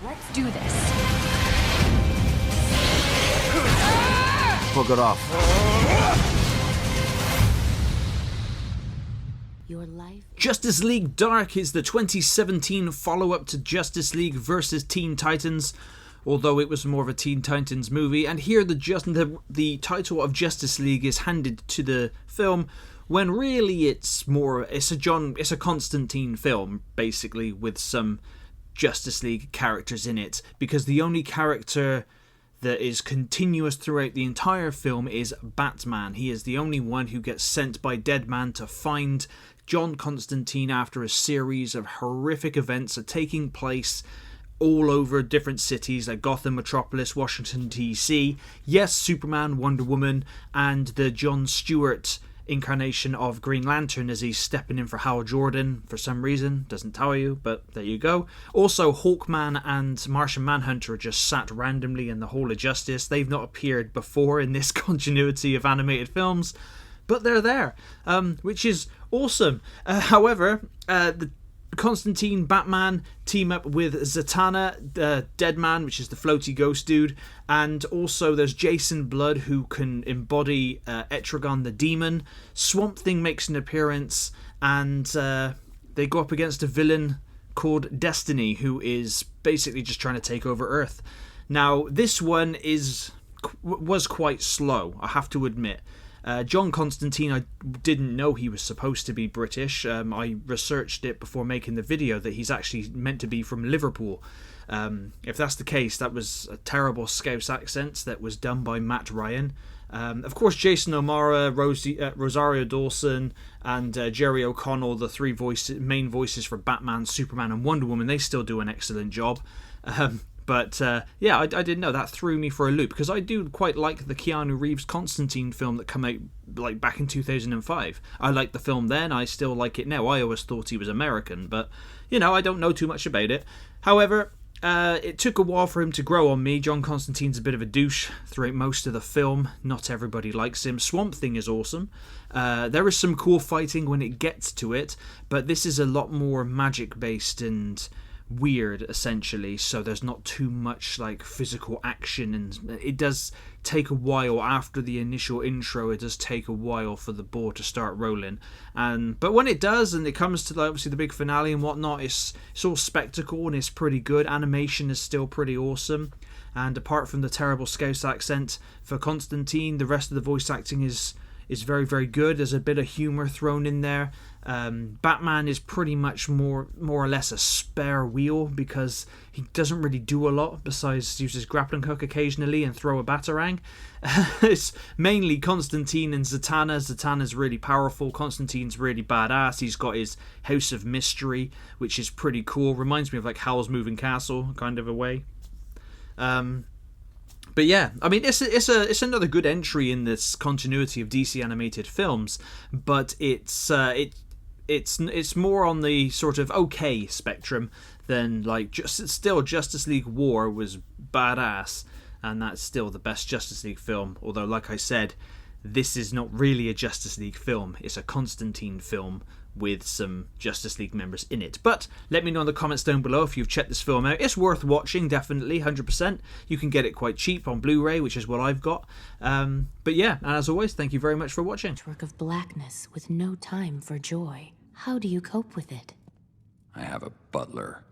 Let's do this. Bugger off. Your life. Justice League Dark is the 2017 follow-up to Justice League vs. Teen Titans, although it was more of a Teen Titans movie, and here the title of Justice League is handed to the film when really it's a Constantine film, basically, with some Justice League characters in it, because the only character that is continuous throughout the entire film is Batman. He is the only one who gets sent by Deadman to find John Constantine after a series of horrific events are taking place all over different cities like Gotham, Metropolis, Washington DC. Yes, Superman, Wonder Woman, and the Jon Stewart incarnation of Green Lantern as he's stepping in for Hal Jordan for some reason. Doesn't tell you, but there you go. Also, Hawkman and Martian Manhunter are just sat randomly in the Hall of Justice. They've not appeared before in this continuity of animated films, but they're there, which is awesome. However, the Constantine Batman team up with Zatanna, Deadman, which is the floaty ghost dude, and also there's Jason Blood, who can embody Etrigan the demon. Swamp Thing makes an appearance, and they go up against a villain called Destiny, who is basically just trying to take over Earth. Now, this one was quite slow, I have to admit. John Constantine, I didn't know he was supposed to be British. I researched it before making the video that he's actually meant to be from Liverpool. If that's the case, that was a terrible Scouse accent that was done by Matt Ryan. Of course, Jason O'Mara, Rosario Dawson, and Jerry O'Connell, the three main voices for Batman, Superman, and Wonder Woman, they still do an excellent job. But yeah, I didn't know. That threw me for a loop, because I do quite like the Keanu Reeves Constantine film that came out like back in 2005. I liked the film then, I still like it now. I always thought he was American, but I don't know too much about it. However, it took a while for him to grow on me. John Constantine's a bit of a douche throughout most of the film. Not everybody likes him. Swamp Thing is awesome. There is some cool fighting when it gets to it, but this is a lot more magic based and weird, essentially, so there's not too much like physical action, and it does take a while after the initial intro. It does take a while for the ball to start rolling, but when it does, and it comes to obviously the big finale and whatnot, it's all spectacle and it's pretty good. Animation is still pretty awesome, and apart from the terrible Scouse accent for Constantine, the rest of the voice acting is very, very good. There's a bit of humor thrown in there. Batman is pretty much more or less a spare wheel, because he doesn't really do a lot besides use his grappling hook occasionally and throw a batarang. It's mainly Constantine and Zatanna. Zatanna's really powerful. Constantine's really badass. He's got his House of Mystery, which is pretty cool. Reminds me of like Howl's Moving Castle kind of a way. But yeah, I mean, it's another good entry in this continuity of DC animated films, but it's more on the sort of okay spectrum than like still Justice League War was badass, and that's still the best Justice League film. Although, like I said, this is not really a Justice League film; it's a Constantine film with some Justice League members in it. But let me know in the comments down below if you've checked this film out. It's worth watching, definitely, 100%. You can get it quite cheap on Blu-ray, which is what I've got. But yeah, and as always, thank you very much for watching. Work of blackness with no time for joy. How do you cope with it? I have a butler.